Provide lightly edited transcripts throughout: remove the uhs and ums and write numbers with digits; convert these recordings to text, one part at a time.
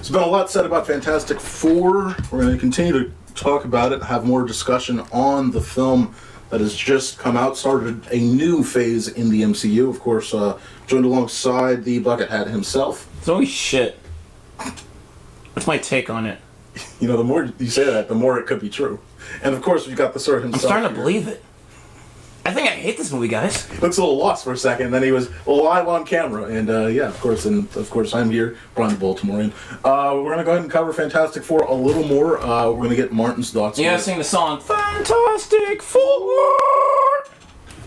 There's been a lot said about Fantastic Four. We're going to continue to talk about it, have more discussion on the film that has just come out, started a new phase in the MCU. Of course, joined alongside the bucket hat himself. It's always shit. That's my take on it. You know, the more you say that, the more it could be true. And of course, we've got the Sir himself. I'm starting to here. believe it. I think I hate this movie, guys. Looks a little lost for a second, then he was live on camera, and yeah, of course, I'm here, Bryan the Baltimorean. We're gonna go ahead and cover Fantastic Four a little more. We're gonna get Martin's thoughts. You gotta sing the song Fantastic Four. I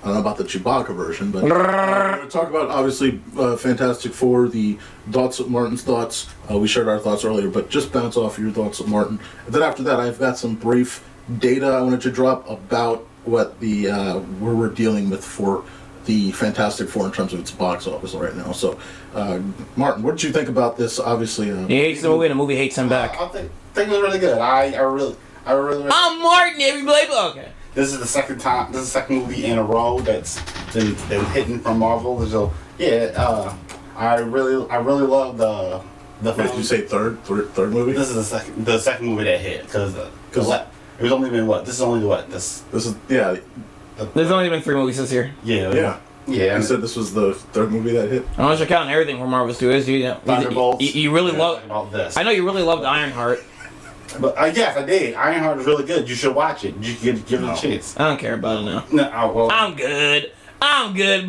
don't know about the Chewbacca version, but we're going to talk about, obviously, Fantastic Four, the thoughts of Martin's thoughts. We shared our thoughts earlier, but just bounce off your thoughts of Martin. And then after that, I've got some brief data I wanted to drop about what the where we're dealing with for the Fantastic Four in terms of its box office right now. So, Martin, what did you think about this? Obviously, he hates the movie, and the movie hates him back. I think it was really good. I really. I'm Martin, everybody. Okay. This is the second time. This is the second movie in a row that's been hitting from Marvel. So yeah, I really love the. Did you say third movie? This is the second movie that hit because it was only been what? This is only what this. This is yeah. There's only been 3 movies this year. Yeah. You said this was the third movie that hit. Unless you're counting everything from Marvel Studios, you really love. About this. I know you really loved Ironheart. But yes, I did. Ironheart is really good. You should watch it. You should give it a chance. I don't care about it now. No, well, I'm good,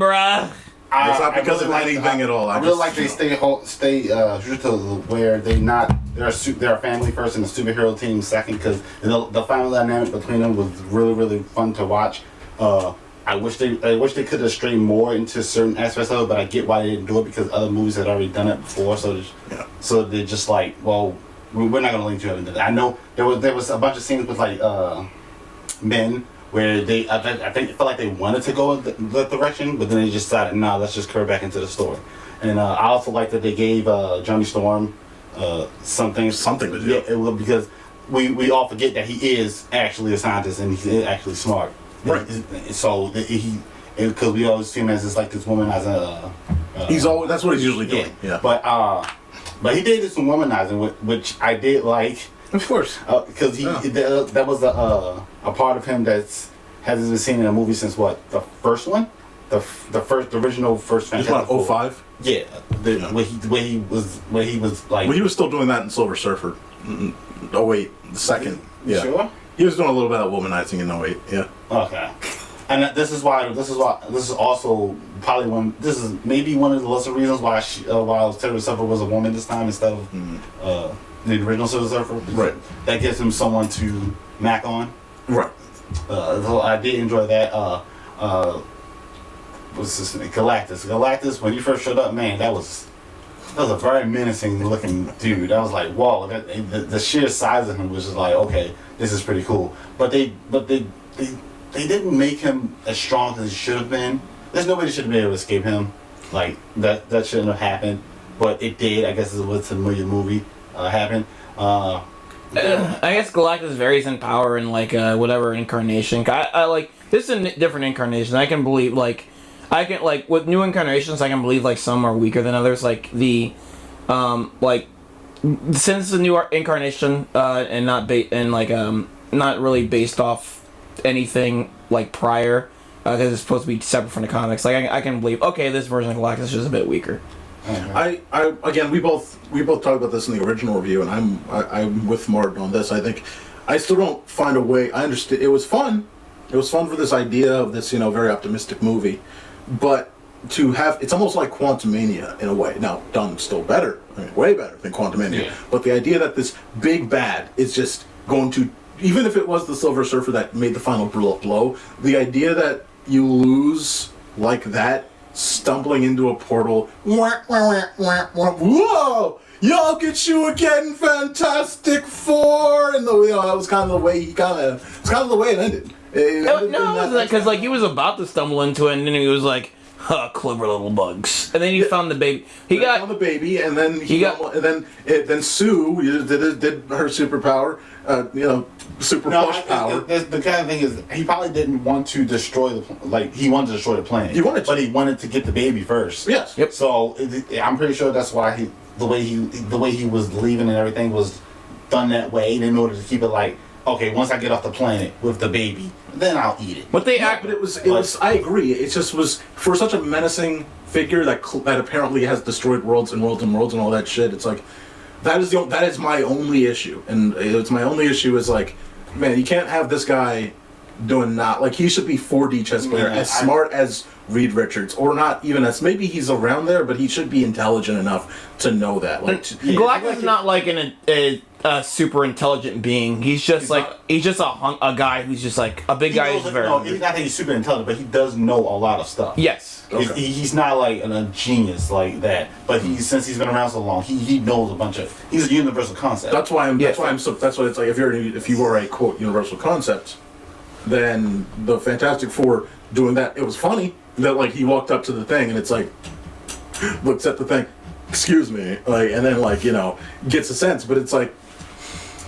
bruh. It's not because of anything at all. I really like they stay true to where they're a family first and a superhero team second, because the family dynamic between them was really, really fun to watch. I wish they could have strayed more into certain aspects of it, but I get why they didn't do it, because other movies had already done it before. So they're just like, well, we're not gonna link to it. I know there was a bunch of scenes with like men where I think it felt like they wanted to go the direction, but then they just decided, nah, let's just curve back into the story. And I also like that they gave Johnny Storm something to do. Yeah, because we all forget that he is actually a scientist and he's actually smart. Right. So because we always see him as this woman as a. That's what he's usually doing. Yeah. But he did some womanizing, which I did like. Of course. Because that was a part of him that hasn't been seen in a movie since what, the first one, the original first Fantastic Four. 05. Yeah. Where he was like. Well, he was still doing that in Silver Surfer. Oh wait, the second. Yeah. Sure. He was doing a little bit of womanizing in 08. Yeah. Okay. And this is also probably this is maybe one of the lesser reasons why Silver Surfer was a woman this time instead of the original Silver Surfer. Right. That gives him someone to mac on. Right. So I did enjoy that. What's his name? Galactus. Galactus, when he first showed up, man, that was a very menacing looking dude. I was like, whoa, the sheer size of him was just like, okay, this is pretty cool. But they didn't make him as strong as he should have been. There's nobody should have been able to escape him. Like that shouldn't have happened, but it did. I guess it's what's the movie happened. I guess Galactus varies in power in whatever incarnation. I like this is a different incarnation. I can believe with new incarnations, I can believe some are weaker than others. Like the since the new incarnation and not really based off anything prior, because it's supposed to be separate from the comics. I can believe, okay, this version of Galactus is just a bit weaker. I again, we both talked about this in the original review, and I'm with Martin on this. I think I still don't find a way. I understand it was fun. It was fun for this idea of this very optimistic movie, but to have it's almost like Quantumania in a way. Now done still better, way better than Quantumania. Yeah. But the idea that this big bad is just going to, even if it was the Silver Surfer that made the final blow, the idea that you lose like that, stumbling into a portal, whoa, y'all get you again, Fantastic Four, and that was kind of the way it's kind of the way it ended. No, it wasn't because he was about to stumble into it, and then he was like, clever little bugs. And then he found the baby. He got found the baby, and then then Sue did her superpower. Super push power. The kind of thing is, he probably didn't want to destroy he wanted to destroy the planet. But he wanted to get the baby first. Yes. Yep. So I'm pretty sure that's why the way he was leaving and everything was done that way in order to keep it like, okay, once I get off the planet with the baby, then I'll eat it. But it was. I agree. It just was for such a menacing figure that apparently has destroyed worlds and worlds and worlds and all that shit. It's like that is my only issue, and it's my only issue is like, man, you can't have this guy doing he should be 4D chess player smart as Reed Richards, or not even as, maybe he's around there, but he should be intelligent enough to know that. Galactus is not like a super intelligent being. He's just a guy who's just like a big guy. He's not that he's super intelligent, but he does know a lot of stuff. Yes. Okay. He's not like a genius like that, but since he's been around so long, he knows a bunch of. He's a universal concept. That's why it's like if you were a quote universal concept, then the Fantastic Four doing that, it was funny that he walked up to the thing and it's like looks at the thing, excuse me, and then gets a sense, but it's like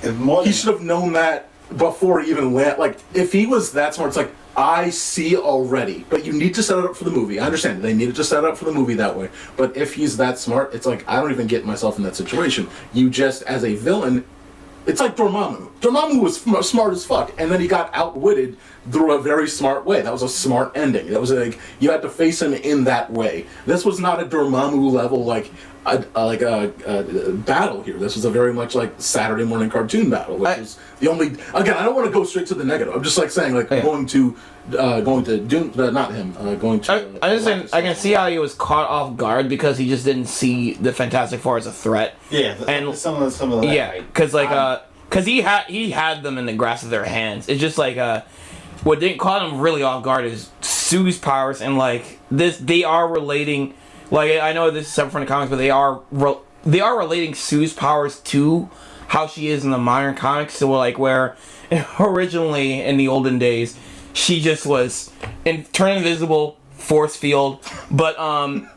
he should have known that before he even land. If he was that smart, it's like, I see already, but you need to set it up for the movie. I understand they needed to set it up for the movie that way, but if he's that smart, it's like I don't even get myself in that situation. You just, as a villain, it's like Dormammu. Dormammu was smart as fuck, and then he got outwitted through a very smart way. That was a smart ending. That was you had to face him in that way. This was not a Dormammu level a battle here. This was a very much like Saturday morning cartoon battle, which is the only. Again, I don't want to go straight to the negative. I'm just saying going to Doom, not him. Going to. I understand. I can see how he was caught off guard because he just didn't see the Fantastic Four as a threat. Yeah, and some of that. Yeah, because he had them in the grasp of their hands. It's just what didn't caught him really off guard is Sue's powers and this. They are relating. I know this is separate from the comics, but they are relating Sue's powers to how she is in the modern comics. So where originally in the olden days, she just was turn invisible, force field, but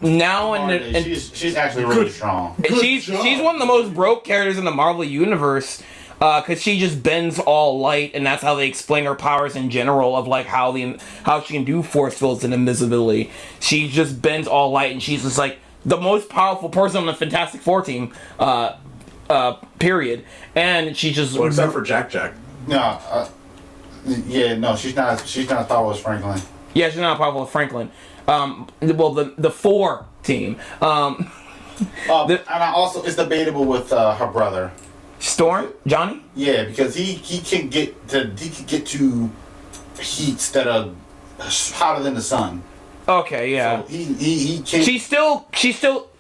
now she's actually really strong. She's one of the most broke characters in the Marvel universe. Because she just bends all light, and that's how they explain her powers in general of how she can do force fields and invisibility. She just bends all light, and she's just the most powerful person on the Fantastic Four team, period. And she just except for Jack. No, she's not as powerful as Franklin. Yeah, she's not as powerful as Franklin. The Four team. And also it's debatable with her brother. Storm? Johnny? Yeah, because he can get to heats that are hotter than the sun. Okay, yeah. So he can. She's still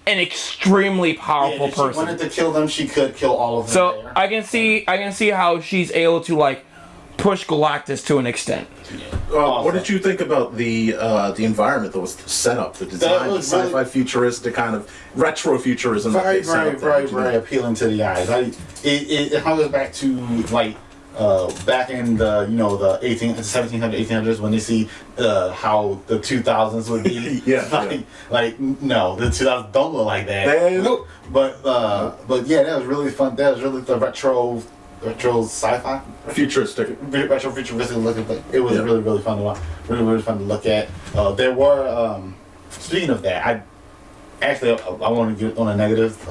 an extremely powerful person. If she wanted to kill them, she could kill all of them. So there. I can see how she's able to push Galactus to an extent. What did you think about the environment that was set up, the design, the sci-fi really futuristic kind of retro futurism? Very appealing to the eyes. It harkens back to back in the the 1700s, 1800s when they see how the 2000s would be. No, the 2000s don't look like that. Nope. But yeah, that was really fun. That was really the retro sci-fi, futuristic looking. But it was really fun to watch. Really fun to look at. There were speaking of that, I want to get on a negative.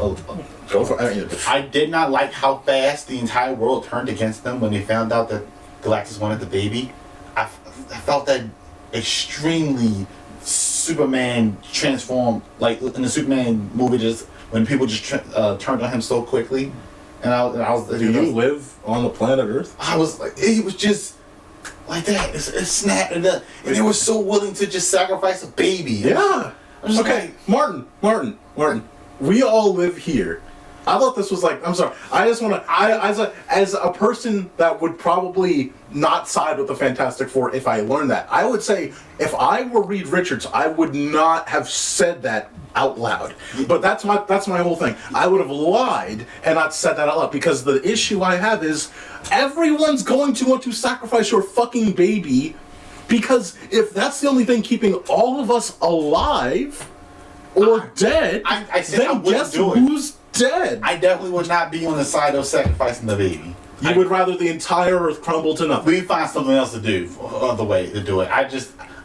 Go for it. I did not like how fast the entire world turned against them when they found out that Galactus wanted the baby. I felt that extremely Superman transformed, in the Superman movie, just when people just turned on him so quickly. And I was. Do you live on the planet Earth? I was it was just like that. It snapped it up, and they were so willing to just sacrifice a baby. Yeah. Okay, Martin. We all live here. I thought this was I'm sorry. I just want to. As a person that would probably not side with the Fantastic Four if I learned that, I would say if I were Reed Richards, I would not have said that out loud. But that's my whole thing. I would have lied and not said that out loud because the issue I have is everyone's going to want to sacrifice your fucking baby Because if that's the only thing keeping all of us alive or dead, I said I then wouldn't guess do it. who's dead? I definitely would not be on the side of sacrificing the baby. You would rather the entire Earth crumble to nothing. We find something else to do, other way to do it.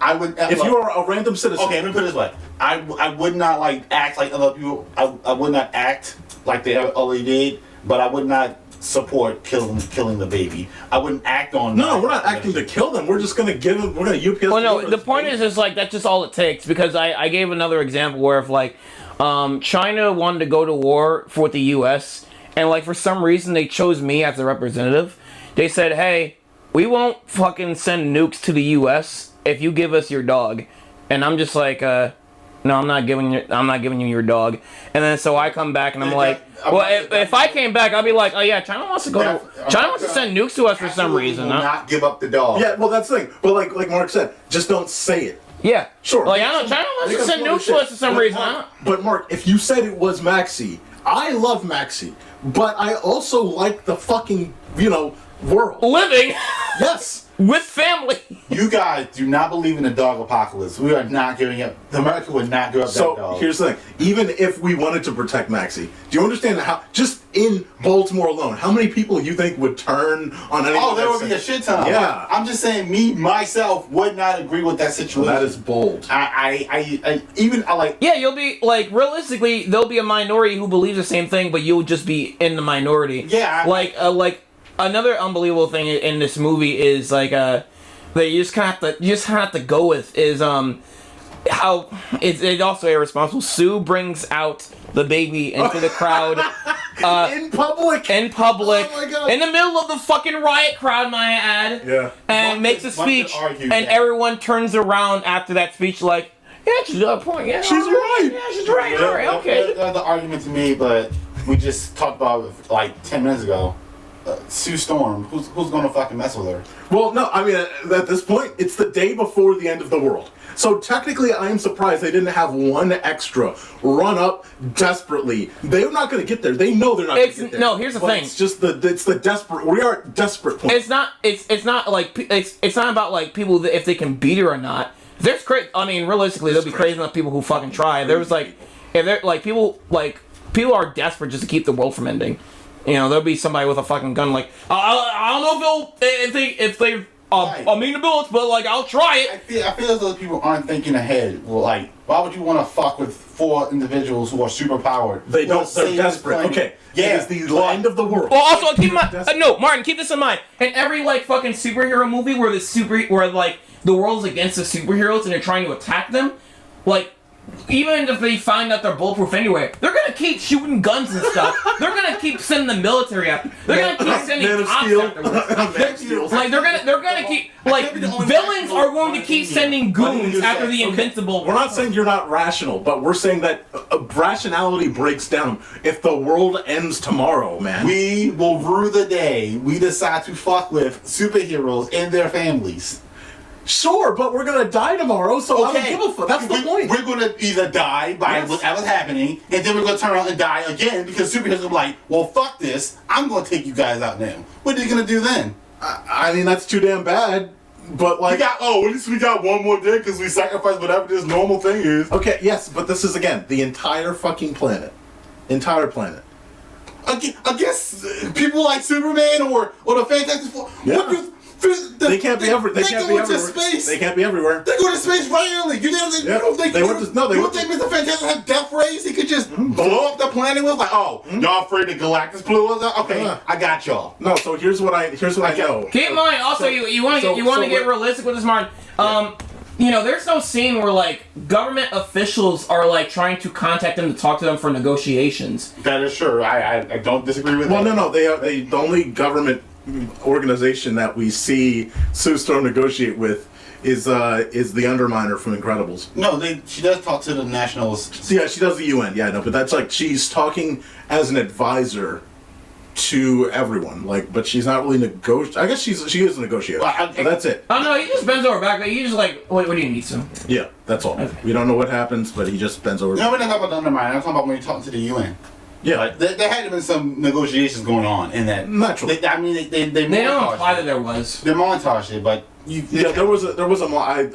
I would. If you are a random citizen, okay, let me put it this way. I would not like act like other people. I would not act like they already did, but I would not support killing the baby. I wouldn't act on. No, we're not acting to kill them. We're just gonna give them. We're gonna UPS. Well, no, the point is like that's just all it takes, because I gave another example where if like China wanted to go to war with the U.S. and like for some reason they chose me as a representative. They said, hey, we won't fucking send nukes to the U.S. if you give us your dog. And I'm just like, no, I'm not giving you your dog. And then so I come back and I'm like, well, if I came back, I'd be like, oh yeah, China wants to send nukes to us for some reason. Will not give up the dog. Yeah, well, that's the thing. But like Mark said, just don't say it. Yeah, sure. Like I know China wants to send nukes to us for some reason. But Mark, if you said it was Maxie, I love Maxie, but I also like the fucking world Living. Yes. With family. You guys do not believe in the dog apocalypse. We are not giving up. America would not give up that dog. So here's the thing. Even if we wanted to protect Maxie, do you understand how, just in Baltimore alone, how many people you think would turn on anything? Oh, there would be a shit ton. Yeah. I'm just saying, myself, would not agree with that situation. Well, that is bold. I like... Yeah, you'll be, like, realistically, there'll be a minority who believes the same thing, but you'll just be in the minority. Yeah. Like, another unbelievable thing in this movie is like that you just kind of have to go with is how it's also irresponsible. Sue brings out the baby into the crowd in public. Oh my God. In the middle of the fucking riot crowd, might I add. Yeah. And makes a speech, and everyone turns around after that speech like, yeah, she's got a point. Yeah, she's right. Yeah, she's right. All right, okay. That's the argument to me, but we just talked about it like 10 minutes ago. Sue Storm, who's gonna fucking mess with her? Well, no, I mean, at this point, it's the day before the end of the world. So technically, I am surprised they didn't have one extra run up desperately. They're not going to get there. They know they're not going to get there. No, here's the thing. It's just the desperate. We are at desperate point. It's not about like people if they can beat her or not. There's I mean, realistically, there'll be crazy enough people who fucking try. There was like, if they're like people are desperate just to keep the world from ending. There'll be somebody with a fucking gun like, I don't know if they immune to bullets, but like I'll try it. I feel as though people aren't thinking ahead. Well, like, why would you want to fuck with 4 individuals who are super powered? They don't. They're desperate. Okay. Yeah. It is the end of the world. Well, also keep in mind. No, Martin, keep this in mind. In every like fucking superhero movie where like the world's against the superheroes and they're trying to attack them, like. Even if they find out they're bulletproof anyway, they're gonna keep shooting guns and stuff. They're gonna keep sending the military after. They're gonna keep sending cops afterwards. Like they're gonna keep villains are going to keep sending goons after the Invincible. We're not saying you're not rational, but we're saying that rationality breaks down if the world ends tomorrow, man. We will rue the day we decide to fuck with superheroes and their families. Sure, but we're gonna die tomorrow, so I don't give a fuck. That's the point. We're gonna either die by whatever's happening, and then we're gonna turn around and die again because superheroes gonna be like, well, fuck this. I'm gonna take you guys out now. What are you gonna do then? I mean, that's too damn bad. But like, at least we got one more day because we sacrificed whatever this normal thing is. Okay, yes, but this is again the entire fucking planet, entire planet. I guess people like Superman or the Fantastic Four. Yeah. They can't be everywhere. They can't be everywhere. Space. They can't be everywhere. They go to space violently. You don't think Mr. Fantastic had death rays? He could just blow up the planet with y'all afraid the Galactus blew us up? Okay, I got y'all. No, so here's what I know. Keep in mind, also you want to get realistic with this, Martin. There's no scene where like government officials are like trying to contact them to talk to them for negotiations. That is true. I don't disagree with that. Well, no, they the only government organization that we see Sue Storm negotiate with is the Underminer from Incredibles. No, she does talk to the nationals. Yeah, she does the UN. Yeah, no, but that's like she's talking as an advisor to everyone. Like, but she's not really I guess she is a negotiator. Well, that's it. Oh no, he just bends over back. He just like, what do you need, Sue? Yeah, that's all. Okay. We don't know what happens, but he just bends over. No, we're not talking about the Underminer. I'm talking about when you're talking to the UN. Yeah. Like, there had to been some negotiations going on in that. Naturally. They They don't imply that there was. They montaged it, but there was a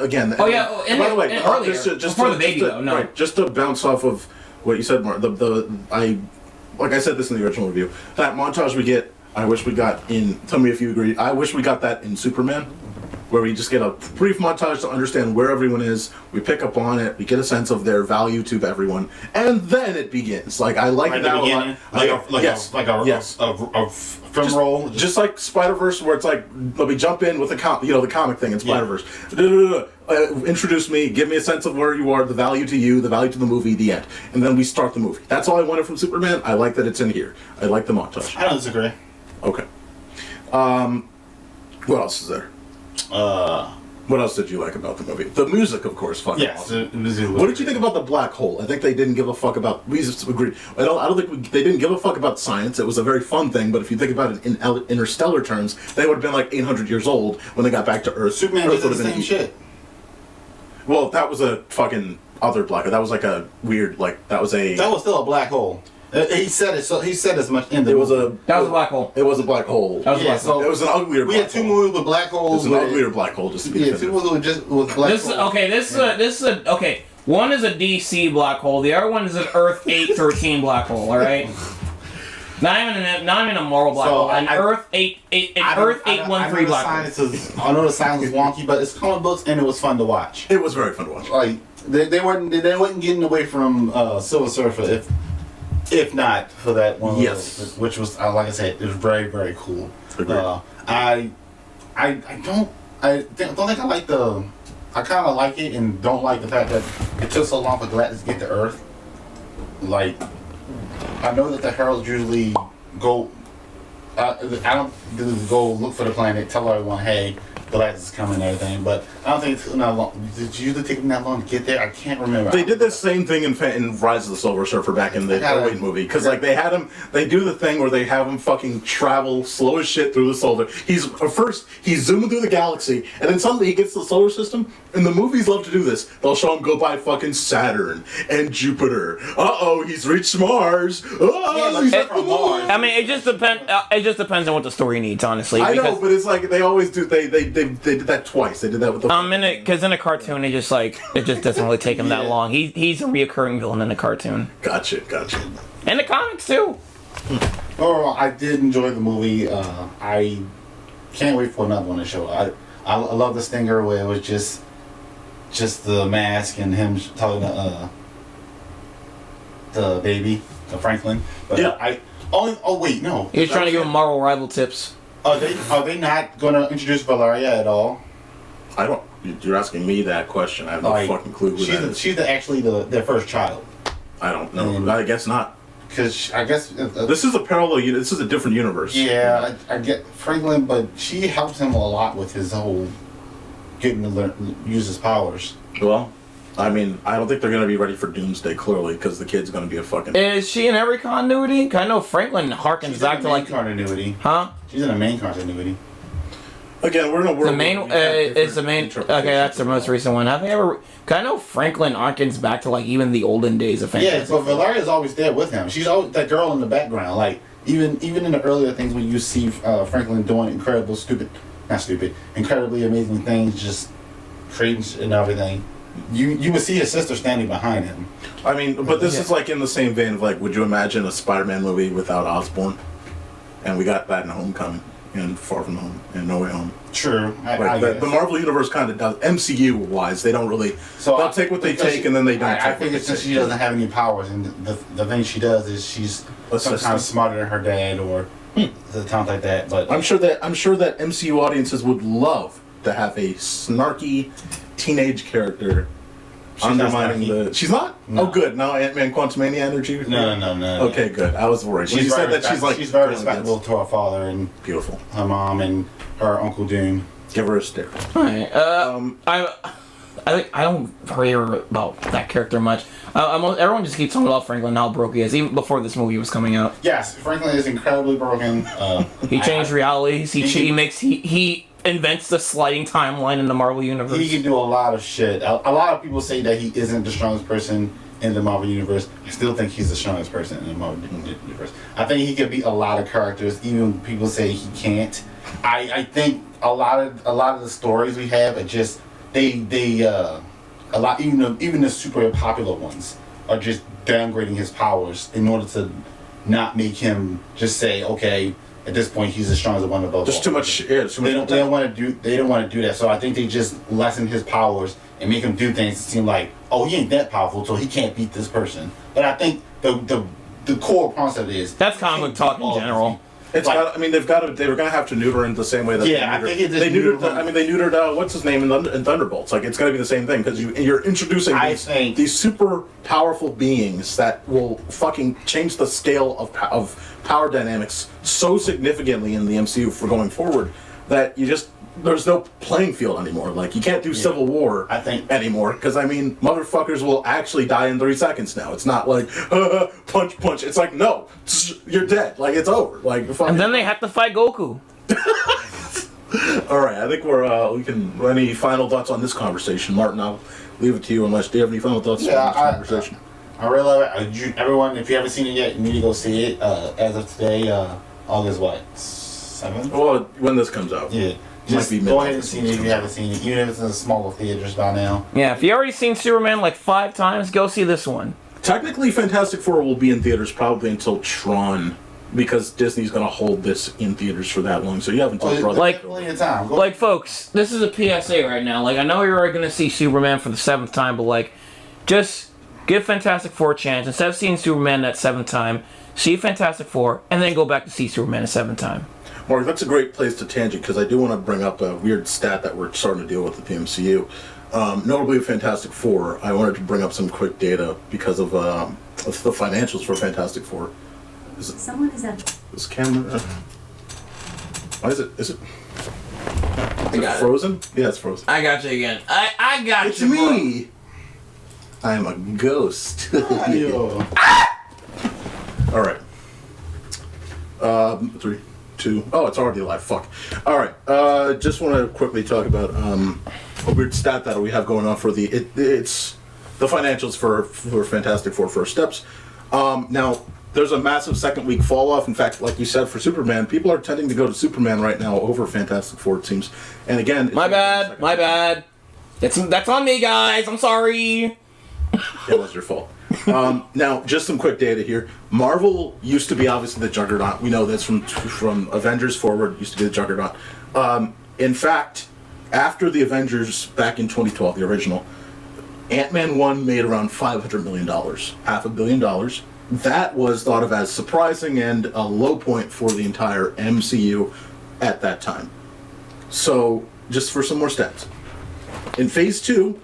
again. Oh yeah, and by the way, earlier, just before the baby though. No, right, just to bounce off of what you said, Mark. Like I said this in the original review. That montage we get, I wish we got in. Tell me if you agree. I wish we got that in Superman, where we just get a brief montage to understand where everyone is. We pick up on it. We get a sense of their value to everyone, and then it begins. Like I like that a lot. A film roll, just like Spider-Verse, where it's like let me jump in with the comic thing in Spider-Verse. Introduce me, give me a sense of where you are, the value to you, the value to the movie, the end, and then we start the movie. That's all I wanted from Superman. I like that it's in here. I like the montage. I don't disagree. Okay. What else is there? What else did you like about the movie? The music, of course, fucking awesome. What did you think about the black hole? I think they didn't give a fuck about. We just agreed. I don't think they didn't give a fuck about science. It was a very fun thing, but if you think about it in interstellar terms, they would have been like 800 years old when they got back to Earth. Superman did the same shit. Well, that was a fucking other black hole. That was like a weird, that was still a black hole. He said it. So he said as much in the. That was a black hole. It was a black hole. That was a black hole. It was an uglier. We had two movies with black holes. It was an uglier black hole. Just to be two movies with black holes. This is a one is a DC black hole. The other one is an Earth 813 black hole. All right. Not even a moral black hole. An Earth 813 black hole. I know the science is wonky, but it's comic books and it was fun to watch. It was very fun to watch. Like they weren't getting away from Silver Surfer if not for that one. Yes. Which was like I said, it was very, very cool. I don't think I like the. I kind of like it and don't like the fact that it took so long for Galactus to get to Earth. Like, I know that the Heralds usually go. I don't go look for the planet, tell everyone, hey, Galactus is coming and everything, but I don't think it's that long. Did it usually take them that long to get there? I can't remember. They did the same thing in Rise of the Silver Surfer back in the early movie, because they do the thing where they have him fucking travel slow as shit through the solar. He's zooming through the galaxy, and then suddenly he gets to the solar system. And the movies love to do this. They'll show him go by fucking Saturn and Jupiter. He's reached Mars. He's from Mars. I mean, it just depends. It just depends on what the story needs, honestly. I know, but it's like they always do. They did that twice. They did that with the. Because in a cartoon, it just doesn't really take him that long. He's a reoccurring villain in a cartoon. Gotcha. And the comics too. Overall, I did enjoy the movie. I can't wait for another one to show. I love the stinger where it was just the mask and him talking to the baby, to Franklin. But yeah. No. He was trying to give him Marvel rival tips. Are they not going to introduce Valeria at all? I don't. You're asking me that question. I have no fucking clue who that is. She's actually their first child. I don't know. I guess not. Because I guess this is a parallel. This is a different universe. Yeah, I get Franklin, but she helps him a lot with his whole getting to use his powers. Well, I mean, I don't think they're going to be ready for Doomsday, clearly, because the kid's going to be a fucking... Is she in every continuity? I know Franklin harkens back to, like... continuity. Huh? She's in the main continuity. Again, we're in a world... The main... is the main... Okay, that's the most recent one. Have they ever... Cause I know Franklin harkens back to, like, even the olden days of fantasy. Yeah, but Valeria's always there with him. She's always that girl in the background. Like, even in the earlier things when you see Franklin doing incredibly amazing things, just trading and everything, you would see his sister standing behind him. I mean, but this is like in the same vein of like, would you imagine a Spider-Man movie without Osborn? And we got that in Homecoming and Far From Home and No Way Home. True. The Marvel Universe kind of does, MCU-wise, they don't really... So they'll take what they take and then they don't I think it's since she doesn't have any powers, and the thing she does is she's sometimes smarter than her dad or something like that. But I'm sure that MCU audiences would love to have a snarky teenage character undermining the... She's not? No. Oh, good. No, Ant-Man Quantumania energy? No. Okay, good. I was worried. She's said that she's like... She's very respectful to her father and... Beautiful. Her mom and her Uncle Doom. Give her a stare. Alright, I don't hear about that character much. Everyone just keeps talking about Franklin and how broke he is, even before this movie was coming out. Yes, Franklin is incredibly broken. He changed realities. He invents the sliding timeline in the Marvel Universe. He can do a lot of shit. A lot of people say that he isn't the strongest person in the Marvel Universe. I still think he's the strongest person in the Marvel Universe. I think he could beat a lot of characters, even people say he can't. I think a lot of the stories we have are just a lot, even the super popular ones are just downgrading his powers in order to not make him just say, okay, at this point he's the strongest one above. Just too much. Yeah, too much. They don't want to do that. So I think they just lessen his powers and make him do things that seem like, oh, he ain't that powerful, so he can't beat this person. But I think the core concept is that's comic book talk in general. It's like, got. I mean, they were gonna have to neuter him the same way that yeah, they neutered. I think They neutered. They neutered. What's his name in Thunderbolts? Like, it's gonna be the same thing because you're introducing these super powerful beings that will fucking change the scale of power dynamics so significantly in the MCU for going forward that there's no playing field anymore. Like, you can't do Civil War anymore because, I mean, motherfuckers will actually die in 3 seconds now. It's not like punch. It's like, no, you're dead. Like, it's over. Like, and then they have to fight Goku. All right, I think we can. Any final thoughts on this conversation, Martin? I'll leave it to you. Unless do you have any final thoughts on this conversation? I really love it. Everyone, if you haven't seen it yet, you need to go see it. As of today, August 7th. Well, when this comes out, yeah. Just go ahead and see it if you haven't seen it, even if it's in smaller theaters by now. Yeah, if you already seen Superman like 5 times, go see this one. Technically, Fantastic Four will be in theaters probably until Tron, because Disney's going to hold this in theaters for that long. So you have until Tron. Like, folks, this is a PSA right now. Like, I know you're already going to see Superman for the 7th time, but like, just give Fantastic Four a chance. Instead of seeing Superman that 7th time, see Fantastic Four, and then go back to see Superman a 7th time. Mark, that's a great place to tangent, because I do want to bring up a weird stat that we're starting to deal with at the MCU. Notably with Fantastic Four, I wanted to bring up some quick data because of the financials for Fantastic Four. Someone is at this camera. Why is it? Is it frozen? Yeah, it's frozen. I got you again. I got it's you. It's me. I am a ghost. All right. 3, 2. Oh, it's already live. Fuck. All right. Just want to quickly talk about a weird stat that we have going on for it's the financials for Fantastic Four First Steps. Now, there's a massive second week fall off. In fact, like you said, for Superman, people are tending to go to Superman right now over Fantastic Four, it seems. And again, my bad. That's on me, guys. I'm sorry. It was your fault. Now, just some quick data here. Marvel used to be obviously the Juggernaut. We know this from Avengers forward. Used to be the Juggernaut. In fact, after the Avengers back in 2012, the original, Ant-Man 1 made around $500 million, $500 million. That was thought of as surprising and a low point for the entire MCU at that time. So, just for some more stats. In Phase 2,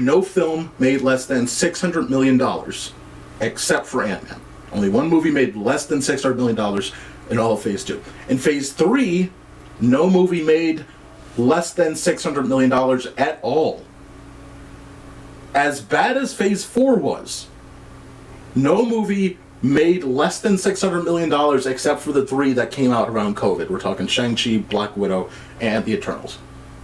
no film made less than $600 million, except for Ant-Man. Only one movie made less than $600 million in all of Phase 2. In Phase 3, no movie made less than $600 million at all. As bad as Phase 4 was, no movie made less than $600 million except for the 3 that came out around COVID. We're talking Shang-Chi, Black Widow, and The Eternals.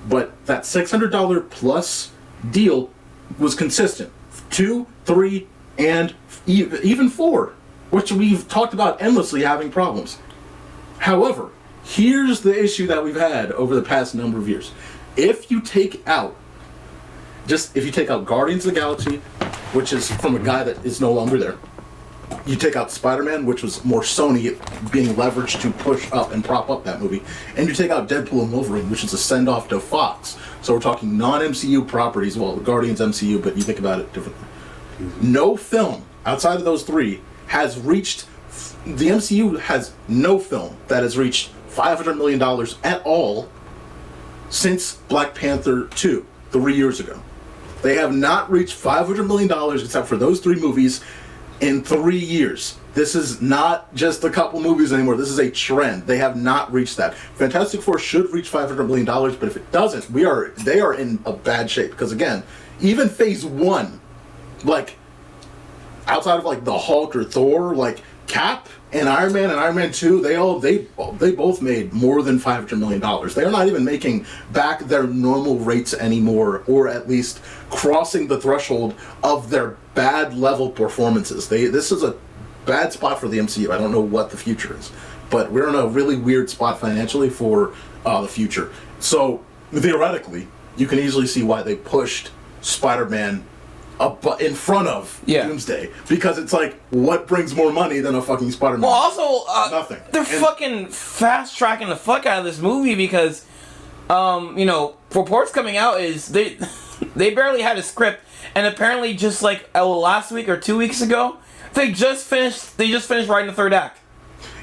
But that $600 plus deal was consistent. 2, 3, and even 4, which we've talked about endlessly having problems. However, here's the issue that we've had over the past number of years. If you take out Guardians of the Galaxy, which is from a guy that is no longer there, you take out Spider-Man, which was more Sony being leveraged to push up and prop up that movie, and you take out Deadpool and Wolverine, which is a send-off to Fox. So we're talking non-MCU properties, well, Guardians MCU, but you think about it differently. No film outside of those 3 has reached, the MCU has no film that has reached $500 million at all since Black Panther 2, 3 years ago. They have not reached $500 million except for those 3 movies in 3 years. This is not just a couple movies anymore. This is a trend. They have not reached that. Fantastic Four should reach $500 million, but if it doesn't, they are in a bad shape. Because again, even Phase 1, like, outside of like the Hulk or Thor, like, Cap and Iron Man 2, they both made more than $500 million. They are not even making back their normal rates anymore, or at least crossing the threshold of their bad level performances. This is a bad spot for the MCU. I don't know what the future is, but we're in a really weird spot financially for the future. So theoretically, you can easily see why they pushed Spider-Man up in front of Doomsday, because it's like, what brings more money than a fucking Spider-Man? Well, also, nothing. They're fucking fast tracking the fuck out of this movie because, reports coming out is they barely had a script, and apparently just like last week or 2 weeks ago, they just finished writing the third act.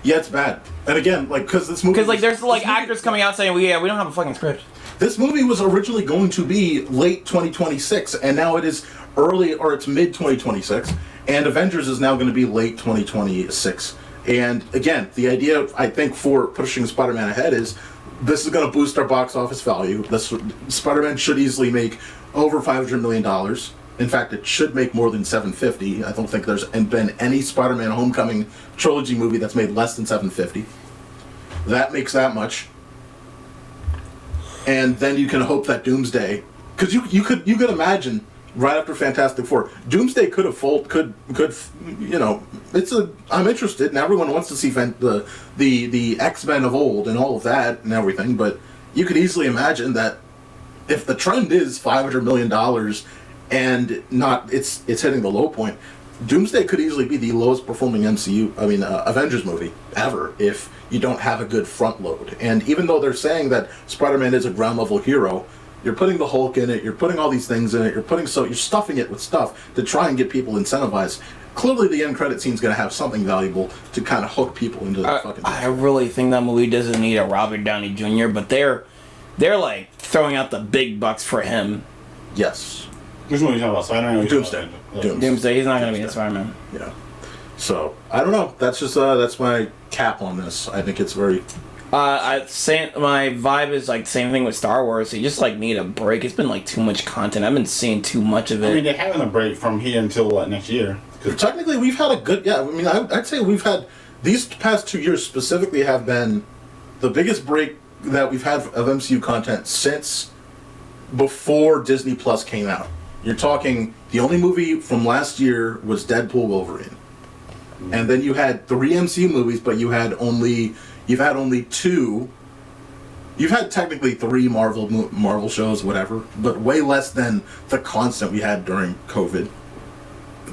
Yeah, it's bad. And again, like, because this movie, because like there's like actors coming out saying, we don't have a fucking script. This movie was originally going to be late 2026, and now it is it's mid 2026, and Avengers is now going to be late 2026. And again, the idea, I think, for pushing Spider-Man ahead is this is going to boost our box office value. Spider-Man should easily make over $500 million. In fact, it should make more than 750. I don't think there's been any Spider-Man Homecoming trilogy movie that's made less than 750. That makes that much. And then you can hope that Doomsday, because you could imagine right after Fantastic Four, Doomsday could have I'm interested, and everyone wants to see the X-Men of old and all of that and everything, but you could easily imagine that if the trend is $500 million and it's hitting the low point, Doomsday could easily be the lowest performing Avengers movie ever if you don't have a good front load. And even though they're saying that Spider-Man is a ground level hero, you're putting the Hulk in it, you're putting all these things in it, you're stuffing it with stuff to try and get people incentivized. Clearly the end credit scene's going to have something valuable to kind of hook people into the fucking thing. I really think that movie doesn't need a Robert Downey Jr., but they're like throwing out the big bucks for him. Yes. Which one are you talking about? Spider-Man? Doomsday. Doomsday. He's not going to be a Spider-Man. Yeah. So I don't know. That's just that's my cap on this. I think it's very. My vibe is like the same thing with Star Wars. You just like need a break. It's been like too much content. I've been seeing too much of it. I mean, they're having a break from here until next year? Technically, we've had a good. Yeah, I mean, I'd say we've had these past 2 years specifically have been the biggest break that we've had of MCU content since before Disney Plus came out. You're talking, the only movie from last year was Deadpool Wolverine. And then you had 3 MCU movies, but you've had only 2. You've had technically 3 Marvel shows, whatever, but way less than the constant we had during COVID.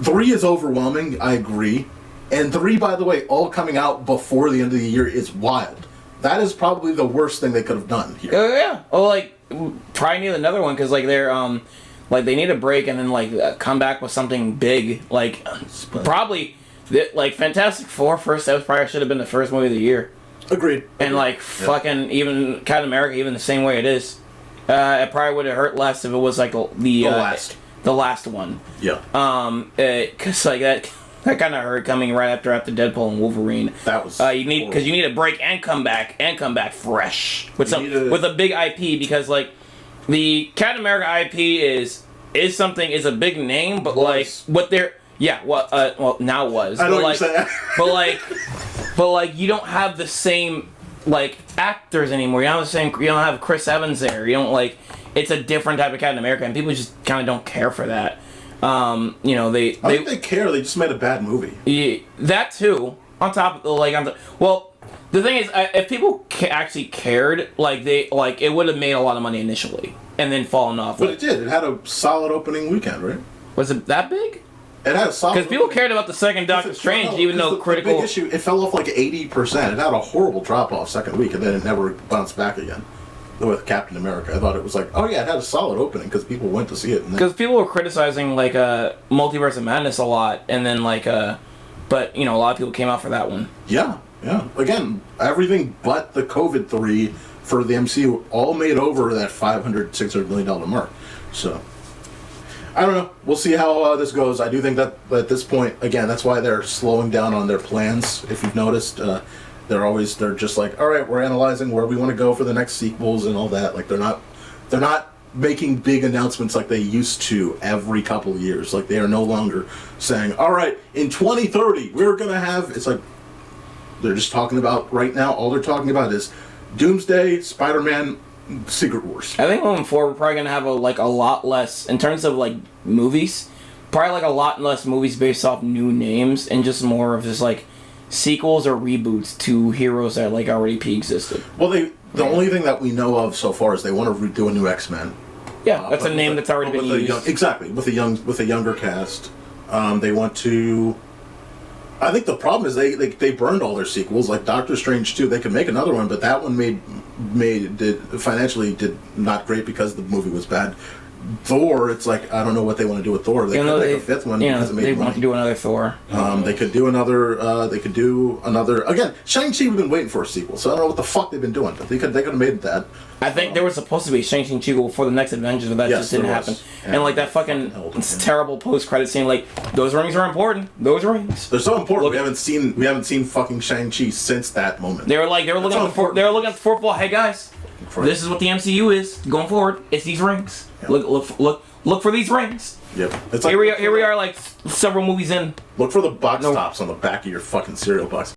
3 is overwhelming, I agree. And 3, by the way, all coming out before the end of the year is wild. That is probably the worst thing they could have done here. Oh yeah. Oh, like probably need another one because like they're like they need a break and then like come back with something big. Like probably like Fantastic Four first. That was probably should have been the first movie of the year. Agreed. And like fucking even Captain America, even the same way it is. It probably would have hurt less if it was like the last one. Yeah. Cause like that kind of hurt coming right after Deadpool and Wolverine. That was you need a break and come back fresh with with a big IP because like the Captain America IP is a big name, but like what they're now was I know what you're saying. but like you don't have the same like actors anymore. You don't have Chris Evans there. You don't like it's a different type of Captain America, and people just kind of don't care for that. I think they care. They just made a bad movie. Yeah, that too. On top of the thing is, if people actually cared, it would have made a lot of money initially, and then fallen off. But it did. It had a solid opening weekend, right? Was it that big? It had a solid. Because people cared about the second Doctor Strange, even though critical. The big issue, it fell off like 80%. It had a horrible drop off second week, and then it never bounced back again. With Captain America, I thought it was like, oh yeah, it had a solid opening because people went to see it. Because people were criticizing like Multiverse of Madness a lot, and then but a lot of people came out for that one. Yeah. Again, everything but the COVID 3 for the MCU all made over that $500-600 million mark. So I don't know. We'll see how this goes. I do think that at this point, again, that's why they're slowing down on their plans. If you've noticed. They're just like, all right, we're analyzing where we want to go for the next sequels and all that. Like they're not making big announcements like they used to every couple of years. Like they are no longer saying, all right, in 2030 we're gonna have, it's like they're just talking about right now, all they're talking about is Doomsday, Spider-Man, Secret Wars. I think moving forward we're probably gonna have a lot less in terms of like movies, probably like a lot less movies based off new names and just more of just like sequels or reboots to heroes that like already pre-existed. Well, the only thing that we know of so far is they want to do a new X-Men. Yeah, that's a name that's already been used. Exactly, with a younger cast. They want to. I think the problem is they burned all their sequels. Like Doctor Strange 2, they could make another one, but that one financially did not great because the movie was bad. Thor, it's like I don't know what they want to do with Thor. They could make a fifth one because it made they money. want to do another Thor. They could do another. They could do another. Again, Shang-Chi, we've been waiting for a sequel, so I don't know what the fuck they've been doing, but they could have made that. I think there was supposed to be a Shang-Chi sequel for the next Avengers, but that just didn't happen. And like that fucking terrible post-credit scene, like those rings are important. Those rings. They're so important. We haven't seen fucking Shang-Chi since that moment. They were looking at the fourth wall. Hey guys, this is what the MCU is going forward. It's these rings. Yeah. Look for these rings. Yep. It's like, here we are, like several movies in. Look for the box tops on the back of your fucking cereal box.